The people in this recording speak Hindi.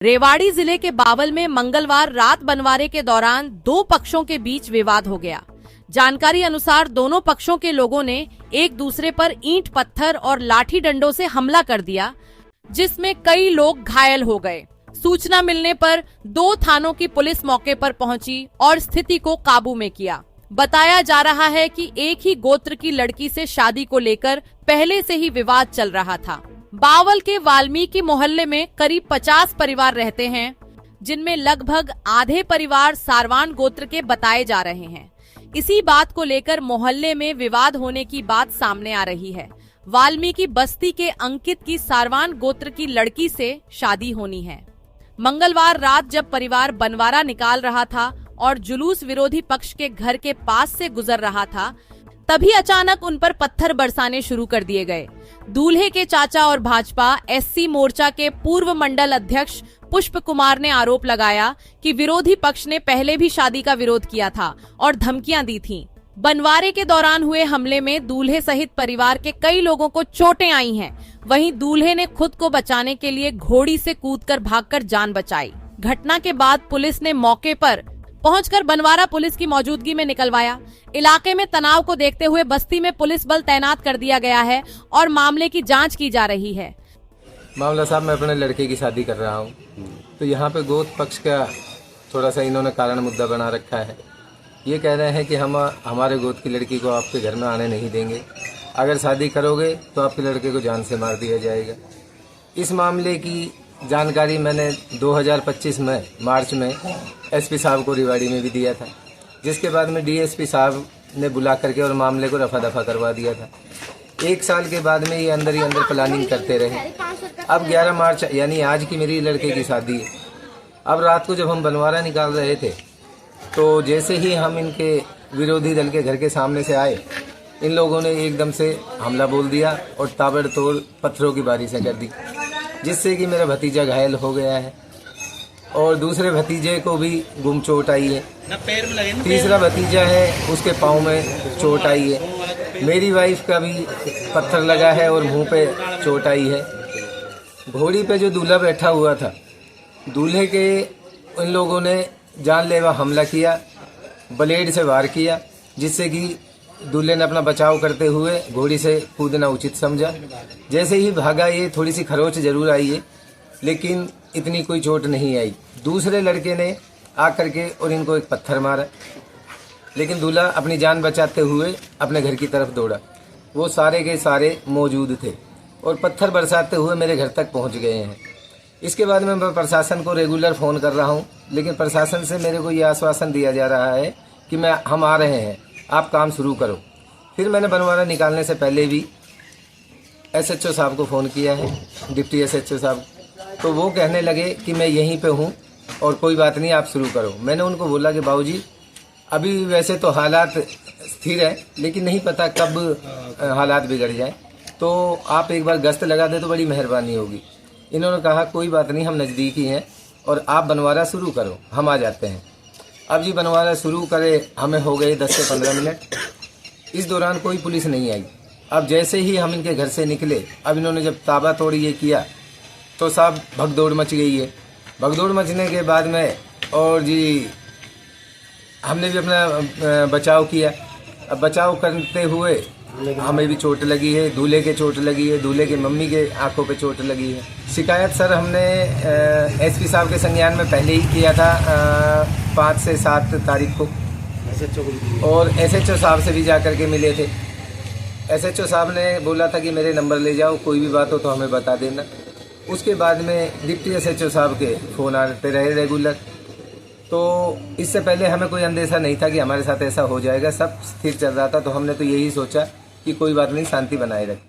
रेवाड़ी जिले के बावल में मंगलवार रात बंटवारे के दौरान दो पक्षों के बीच विवाद हो गया। जानकारी अनुसार दोनों पक्षों के लोगों ने एक दूसरे पर ईंट पत्थर और लाठी डंडों से हमला कर दिया, जिसमें कई लोग घायल हो गए। सूचना मिलने पर दो थानों की पुलिस मौके पर पहुंची और स्थिति को काबू में किया। बताया जा रहा है कि एक ही गोत्र की लड़की से शादी को लेकर पहले से ही विवाद चल रहा था। बावल के वाल्मीकि मोहल्ले में करीब 50 परिवार रहते हैं, जिनमें लगभग आधे परिवार सारवान गोत्र के बताए जा रहे हैं। इसी बात को लेकर मोहल्ले में विवाद होने की बात सामने आ रही है। वाल्मीकि बस्ती के अंकित की सारवान गोत्र की लड़की से शादी होनी है। मंगलवार रात जब परिवार बंटवारा निकाल रहा था और जुलूस विरोधी पक्ष के घर के पास से गुजर रहा था, तभी अचानक उन पर पत्थर बरसाने शुरू कर दिए गए। दूल्हे के चाचा और भाजपा एससी मोर्चा के पूर्व मंडल अध्यक्ष पुष्प कुमार ने आरोप लगाया कि विरोधी पक्ष ने पहले भी शादी का विरोध किया था और धमकियां दी थीं। बंटवारे के दौरान हुए हमले में दूल्हे सहित परिवार के कई लोगों को चोटें आई हैं। वहीं दूल्हे ने खुद को बचाने के लिए घोड़ी से कूदकर भागकर जान बचाई। घटना के बाद पुलिस ने मौके पर पहुंचकर बंटवारा पुलिस की मौजूदगी में निकलवाया। इलाके में तनाव को देखते हुए बस्ती में पुलिस बल तैनात कर दिया गया है और मामले की जांच की जा रही है। मामला साहब, मैं अपने लड़के की शादी कर रहा हूँ, तो यहाँ पे गोत्र पक्ष का थोड़ा सा इन्होंने कारण मुद्दा बना रखा है। ये कह रहे हैं कि हम हमारे गोत्र की लड़की को आपके घर में आने नहीं देंगे, अगर शादी करोगे तो आपके लड़के को जान से मार दिया जाएगा। इस मामले की जानकारी मैंने 2025 में मार्च में एसपी साहब को रेवाड़ी में भी दिया था, जिसके बाद में डीएसपी साहब ने बुला करके और मामले को रफा दफा करवा दिया था। एक साल के बाद में ये अंदर ही अंदर प्लानिंग करते रहे। अब 11 मार्च यानी आज की मेरी लड़के की शादी है। अब रात को जब हम बंटवारा निकाल रहे थे, तो जैसे ही हम इनके विरोधी दल के घर के सामने से आए, इन लोगों ने एकदम से हमला बोल दिया और ताबड़तोड़ पत्थरों की बारिशें कर दी, जिससे कि मेरा भतीजा घायल हो गया है और दूसरे भतीजे को भी गुम चोट आई है। तीसरा भतीजा है, उसके पाँव में चोट आई है। मेरी वाइफ का भी पत्थर लगा है और मुंह पे चोट आई है। घोड़ी पे जो दूल्हा बैठा हुआ था, दूल्हे के इन लोगों ने जानलेवा हमला किया, ब्लेड से वार किया, जिससे कि दूल्हे ने अपना बचाव करते हुए घोड़ी से कूदना उचित समझा। जैसे ही भागा, ये थोड़ी सी खरोच जरूर आई है, लेकिन इतनी कोई चोट नहीं आई। दूसरे लड़के ने आकर के और इनको एक पत्थर मारा, लेकिन दूल्हा अपनी जान बचाते हुए अपने घर की तरफ दौड़ा। वो सारे के सारे मौजूद थे और पत्थर बरसाते हुए मेरे घर तक पहुंच गए हैं। इसके बाद में मैं प्रशासन को रेगुलर फ़ोन कर रहा हूं, लेकिन प्रशासन से मेरे को ये आश्वासन दिया जा रहा है कि हम आ रहे हैं, आप काम शुरू करो। फिर मैंने बंटवारा निकालने से पहले भी एसएचओ साहब को फ़ोन किया है, डिप्टी एसएचओ साहब, तो वो कहने लगे कि मैं यहीं पे हूँ और कोई बात नहीं, आप शुरू करो। मैंने उनको बोला कि बाबूजी, अभी वैसे तो हालात स्थिर है, लेकिन नहीं पता कब हालात बिगड़ जाए, तो आप एक बार गश्त लगा दे तो बड़ी मेहरबानी होगी। इन्होंने कहा कोई बात नहीं, हम नज़दीक ही हैं और आप बंटवारा शुरू करो, हम आ जाते हैं। अब जी बंटवारा शुरू करे, हमें हो गए 10 से 15 मिनट। इस दौरान कोई पुलिस नहीं आई। अब जैसे ही हम इनके घर से निकले, अब इन्होंने जब ताबा तोड़ ये किया, तो साहब भगदौड़ मच गई है। भगदौड़ मचने के बाद में और जी हमने भी अपना बचाव किया। अब बचाव करते हुए हमें भी चोट लगी है, दूल्हे के चोट लगी है, दूल्हे की मम्मी के आंखों पे चोट लगी है। शिकायत सर हमने एसपी साहब के संज्ञान में पहले ही किया था 5 से 7 तारीख को, और एसएचओ साहब से भी जा कर के मिले थे। एसएचओ साहब ने बोला था कि मेरे नंबर ले जाओ, कोई भी बात हो तो हमें बता देना। उसके बाद में डिप्टी एसएचओ साहब के फ़ोन आते रहे रेगुलर। तो इससे पहले हमें कोई अंदेशा नहीं था कि हमारे साथ ऐसा हो जाएगा, सब स्थिर चल रहा था, तो हमने तो यही सोचा कि कोई बात नहीं, शांति बनाए रखें।